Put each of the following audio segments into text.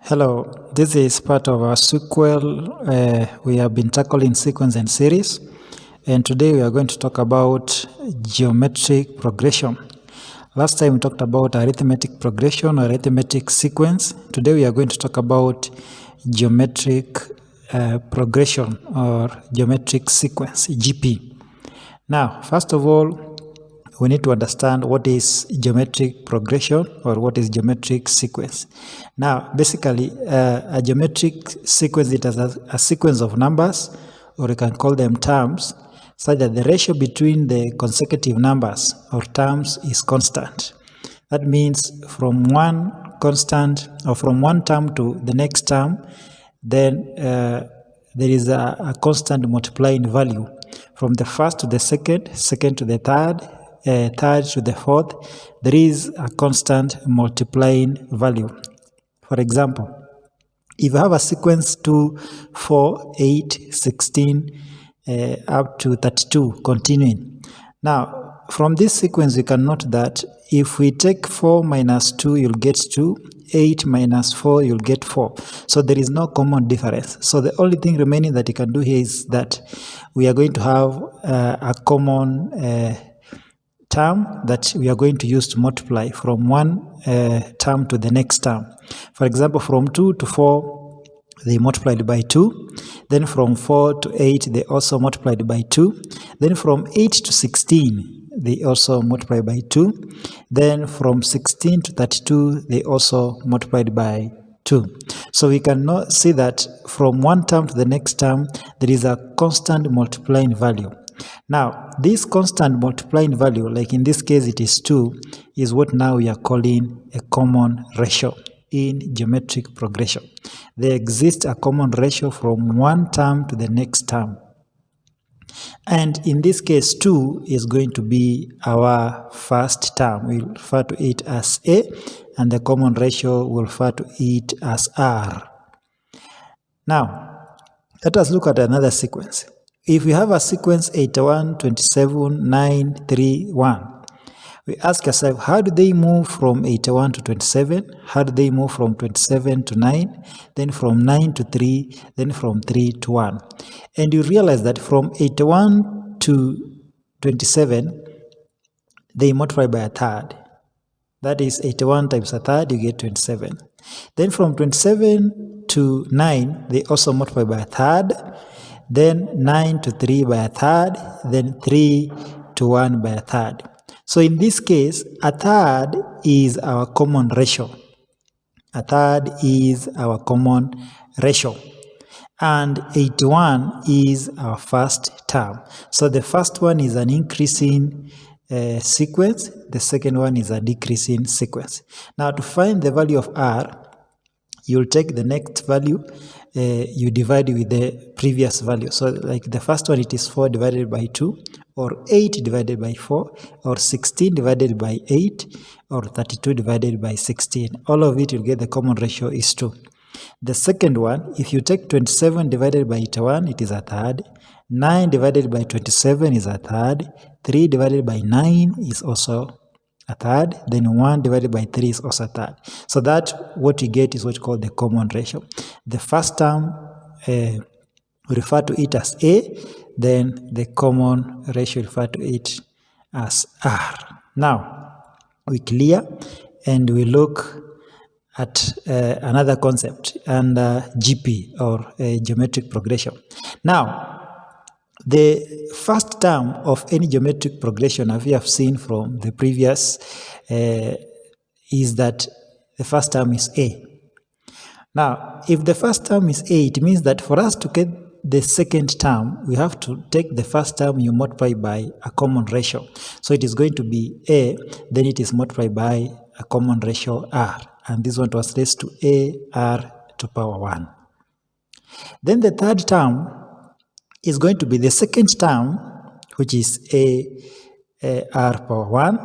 Hello, this is part of our sequel. We have been tackling sequence and series, and today we are going to talk about geometric progression. Last time we talked about arithmetic progression or arithmetic sequence. Today we are going to talk about geometric progression or geometric sequence, GP. Now, first of all, we need to understand what is geometric progression or what is geometric sequence. Now, basically, a geometric sequence is a sequence of numbers, or you can call them terms, such that the ratio between the consecutive numbers or terms is constant. That means from one constant or from one term to the next term, then there is a constant multiplying value. From the first to the second, second to the third, third to the fourth, there is a constant multiplying value. For example, if you have a sequence 2, 4, 8, 16, up to 32 continuing. Now, from this sequence, you can note that if we take 4 minus 2, you'll get 2. 8 minus 4, you'll get 4. So there is no common difference. So the only thing remaining that you can do here is that we are going to have a common term that we are going to use to multiply from one term to the next term. For example, from 2 to 4, they multiplied by 2. Then from 4 to 8, they also multiplied by 2. Then from 8 to 16, they also multiplied by 2. Then from 16 to 32, they also multiplied by 2. So we can see that from one term to the next term, there is a constant multiplying value. Now, this constant multiplying value, like in this case it is 2, is what now we are calling a common ratio in geometric progression. There exists a common ratio from one term to the next term. And in this case, 2 is going to be our first term. We'll refer to it as A, and the common ratio will refer to it as R. Now, let us look at another sequence. If we have a sequence 81, 27, 9, 3, 1, we ask ourselves, how do they move from 81 to 27? How do they move from 27 to 9? Then from 9 to 3, then from 3 to 1. And you realize that from 81 to 27, they multiply by a third. That is 81 times a third, you get 27. Then from 27 to 9, they also multiply by a third. Then 9 to 3 by a third, then 3 to 1 by a third. So in this case, a third is our common ratio. A third is our common ratio. And 81 is our first term. So the first one is an increasing sequence. The second one is a decreasing sequence. Now to find the value of R, you'll take the next value, you divide with the previous value. So like the first one, it is 4 divided by 2, or 8 divided by 4, or 16 divided by 8, or 32 divided by 16. All of it, you'll get the common ratio is 2. The second one, if you take 27 divided by 81, it is a third. 9 divided by 27 is a third. 3 divided by 9 is also a third, then 1 divided by 3 is also a third. So that what you get is what you call the common ratio. The first term, we refer to it as A, then the common ratio refer to it as R. Now, we clear and we look at another concept, and GP, or geometric progression. Now, the first term of any geometric progression, as we have seen from the previous, is that the first term is A. Now, if the first term is A, it means that for us to get the second term, we have to take the first term you multiply by a common ratio. So it is going to be A, then it is multiplied by a common ratio R. And this one translates to A R to power 1. Then the third term is going to be the second term, which is A R power 1,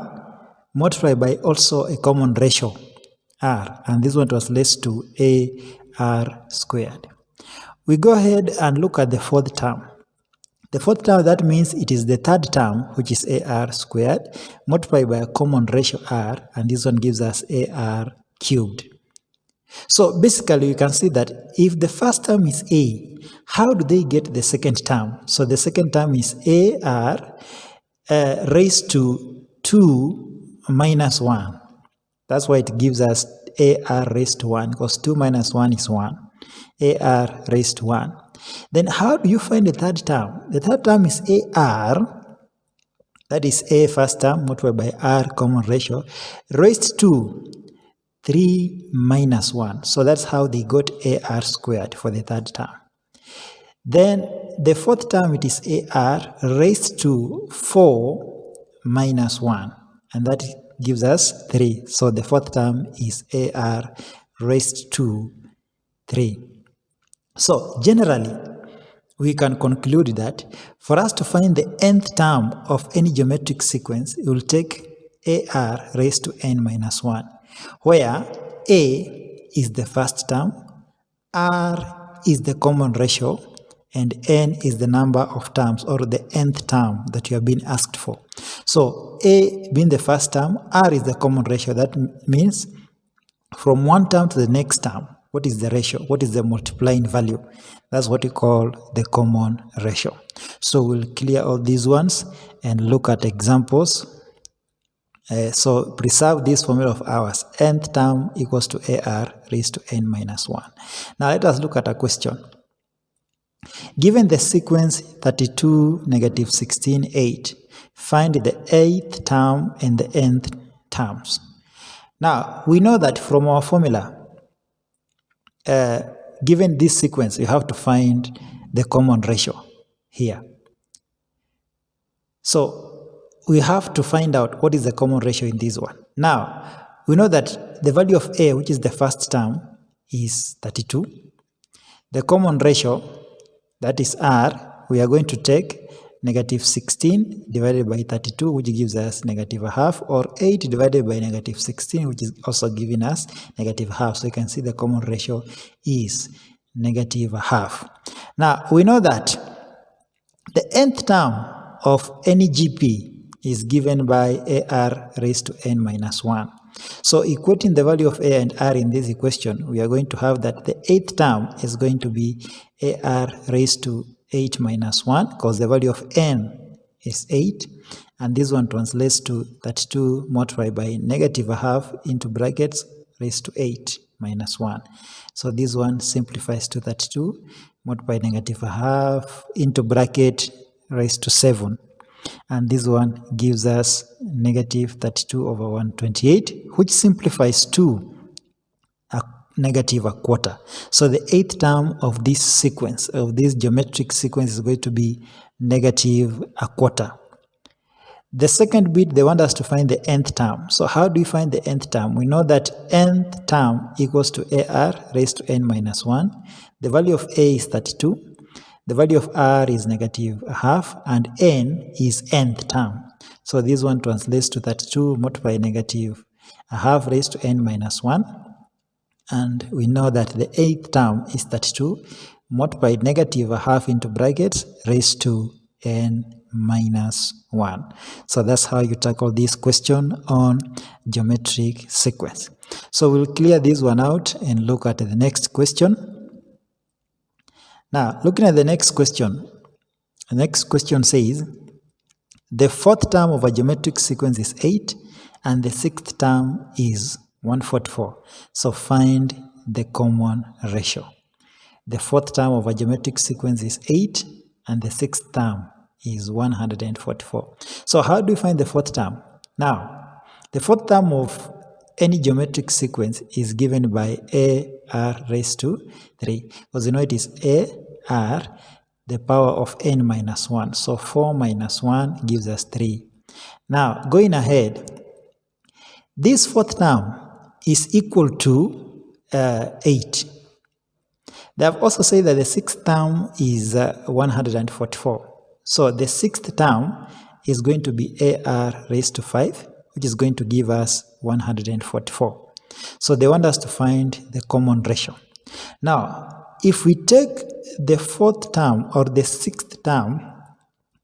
multiplied by also a common ratio R, and this one translates to A R squared. We go ahead and look at the fourth term. The fourth term, that means it is the third term, which is A R squared, multiplied by a common ratio R, and this one gives us A R cubed. So basically, you can see that if the first term is A, how do they get the second term? So the second term is AR raised to 2 minus 1. That's why it gives us AR raised to 1, because 2 minus 1 is 1. AR raised to 1. Then how do you find the third term? The third term is AR, that is A first term multiplied by R common ratio, raised to 3 minus 1. So that's how they got AR squared for the third term. Then the fourth term, it is AR raised to 4 minus 1. And that gives us 3. So the fourth term is AR raised to 3. So generally, we can conclude that for us to find the nth term of any geometric sequence, we will take AR raised to n minus 1, where A is the first term, R is the common ratio, and n is the number of terms or the nth term that you have been asked for. So A being the first term, R is the common ratio. That means from one term to the next term, what is the ratio? What is the multiplying value? That's what we call the common ratio. So we'll clear all these ones and look at examples. So preserve this formula of ours. Nth term equals to AR raised to n minus 1. Now let us look at a question. Given the sequence 32, negative 16, 8, find the 8th term and the nth terms. Now we know that from our formula, given this sequence, you have to find the common ratio here. So we have to find out what is the common ratio in this one. Now, we know that the value of A, which is the first term, is 32. The common ratio, that is R, we are going to take negative 16 divided by 32, which gives us negative a half, or 8 divided by negative 16, which is also giving us negative half. So you can see the common ratio is negative a half. Now, we know that the nth term of any GP is given by AR raised to n minus 1. So equating the value of A and R in this equation, we are going to have that the 8th term is going to be AR raised to 8 minus 1, because the value of n is 8, and this one translates to 32 multiplied by negative a half into brackets raised to 8 minus 1. So this one simplifies to 32 multiplied by negative a half into bracket raised to 7. And this one gives us negative 32 over 128, which simplifies to a negative a quarter. So the 8th term of this sequence, of this geometric sequence, is going to be negative a quarter. The second bit, they want us to find the nth term. So how do we find the nth term? We know that nth term equals to AR raised to n minus 1. The value of A is 32. The value of R is negative a half, and n is nth term. So this one translates to 32 multiplied by negative a half raised to n minus 1. And we know that the 8th term is 32 multiplied by negative a half into brackets raised to n minus 1. So that's how you tackle this question on geometric sequence. So we'll clear this one out and look at the next question. Now, looking at the next question says, the 4th term of a geometric sequence is 8, and the 6th term is 144. So find the common ratio. The 4th term of a geometric sequence is 8, and the 6th term is 144. So how do we find the 4th term? Now, the 4th term of any geometric sequence is given by AR raised to 3, because you know it is AR, the power of n minus 1. So 4 minus 1 gives us 3. Now, going ahead, this 4th term is equal to 8. They have also said that the 6th term is 144. So the 6th term is going to be AR raised to 5, which is going to give us 144. So they want us to find the common ratio. Now, if we take the 4th term or the 6th term,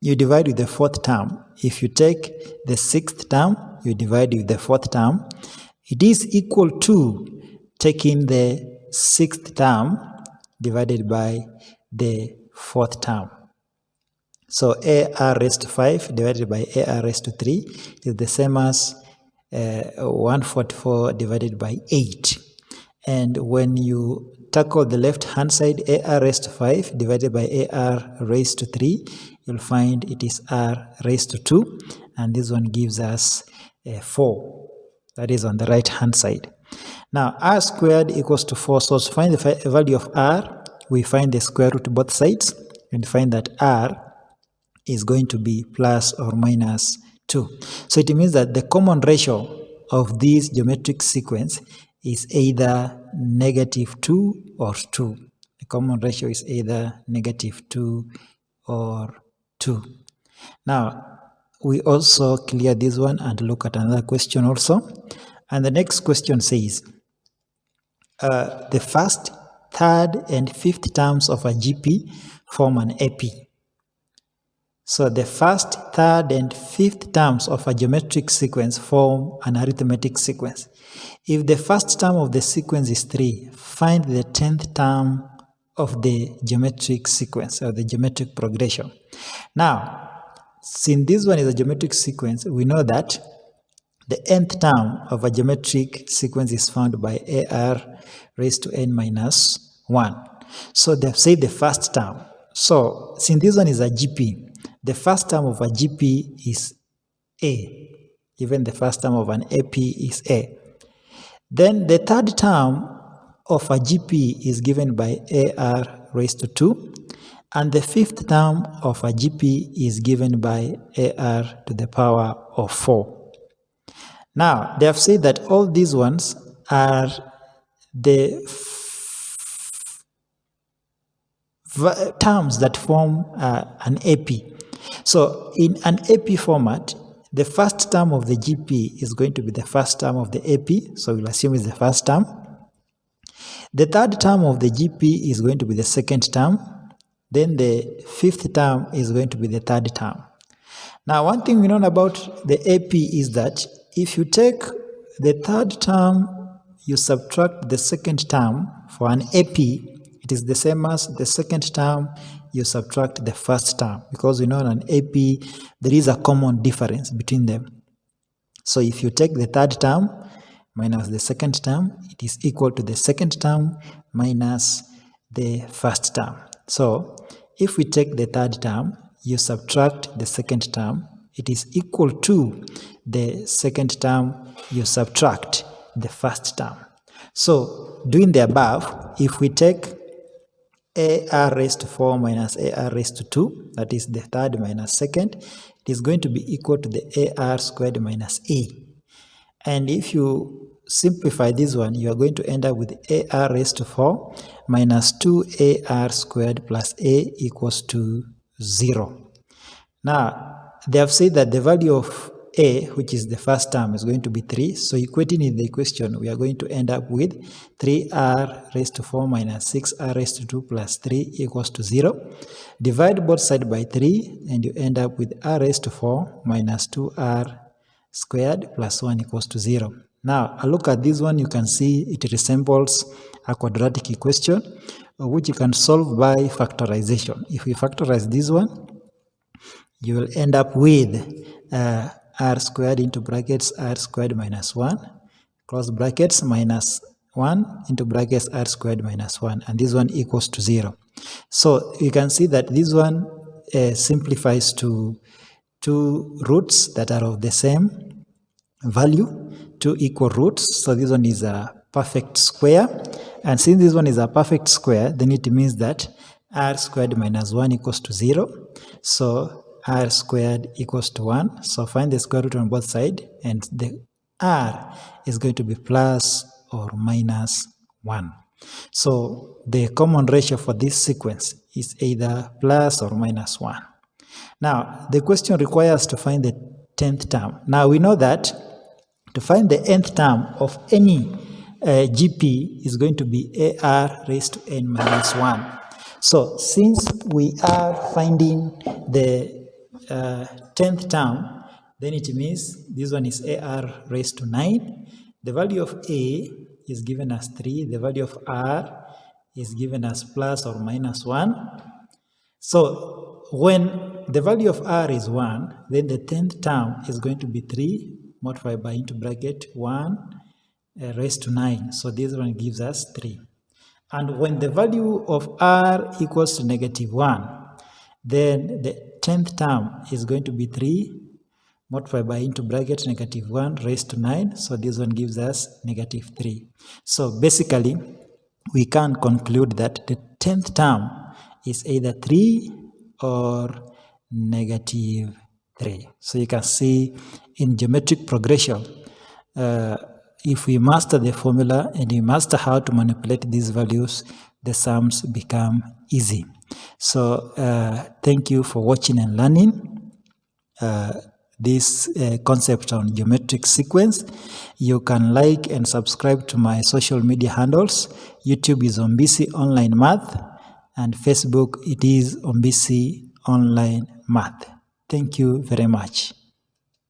you divide with the 4th term. If you take the 6th term, you divide with the 4th term, it is equal to taking the 6th term divided by the 4th term. So AR raised to 5 divided by AR raised to 3 is the same as 144 divided by 8. And when you tackle the left hand side, AR raised to 5 divided by AR raised to 3, you'll find it is R raised to 2, and this one gives us 4. That is on the right hand side. Now R squared equals to 4, so to find the value of R, we find the square root both sides and find that R is going to be plus or minus 2. So it means that the common ratio of this geometric sequence is either -2 or 2. The common ratio is either -2 or 2. Now, we also clear this one and look at another question also. And the next question says, the first, third, and fifth terms of a GP form an AP. So the first, third, and fifth terms of a geometric sequence form an arithmetic sequence. If the first term of the sequence is 3, find the 10th term of the geometric sequence or the geometric progression. Now, since this one is a geometric sequence, we know that the nth term of a geometric sequence is found by AR raised to n minus 1. So they've said the first term. So since this one is a GP, the first term of a GP is A. Even the first term of an AP is A. Then the third term of a GP is given by AR raised to 2. And the fifth term of a GP is given by AR to the power of 4. Now, they have said that all these ones are the terms that form an AP. So in an AP format, the first term of the GP is going to be the first term of the AP, so we'll assume it's the first term. The third term of the GP is going to be the second term. Then the fifth term is going to be the third term. Now, one thing we know about the AP is that if you take the third term, you subtract the second term for an AP, it is the same as the second term, you subtract the first term, because we know in an AP, there is a common difference between them. So if you take the third term minus the second term, it is equal to the second term minus the first term. So if we take the third term, you subtract the second term, it is equal to the second term, you subtract the first term. So doing the above, if we take AR raised to 4 minus AR raised to 2, that is the third minus second, it is going to be equal to the AR squared minus A. And if you simplify this one, you are going to end up with AR raised to 4 minus 2AR squared plus A equals to 0. Now, they have said that the value of A, which is the first term, is going to be 3. So equating in the equation, we are going to end up with 3R raised to 4 minus 6R raised to 2 plus 3 equals to 0. Divide both sides by 3, and you end up with R raised to 4 minus 2R squared plus 1 equals to 0. Now, a look at this one, you can see it resembles a quadratic equation, which you can solve by factorization. If we factorize this one, you will end up with r squared into brackets r squared minus 1, close brackets, minus 1 into brackets r squared minus 1, and this one equals to 0. So you can see that this one simplifies to two roots that are of the same value, two equal roots. So this one is a perfect square, and since this one is a perfect square, then it means that r squared minus 1 equals to 0. So r squared equals to 1. So find the square root on both sides, and the r is going to be plus or minus 1. So the common ratio for this sequence is either plus or minus 1. Now, the question requires to find the 10th term. Now, we know that to find the nth term of any GP is going to be AR raised to n minus 1. So since we are finding the 10th term, then it means this one is AR raised to 9. The value of A is given as 3. The value of r is given as plus or minus 1. So when the value of r is 1, then the 10th term is going to be 3 multiplied by into bracket 1 raised to 9. So this one gives us 3. And when the value of r equals to negative 1, then the 10th term is going to be 3 multiplied by into bracket negative 1 raised to 9. So this one gives us negative 3. So basically, we can conclude that the 10th term is either 3 or negative 3. So you can see in geometric progression, if we master the formula and we master how to manipulate these values, the sums become easy. So thank you for watching and learning this concept on geometric sequence. You can like and subscribe to my social media handles. YouTube is Ombisi Online Math, and Facebook it is Ombisi Online Math. Thank you very much.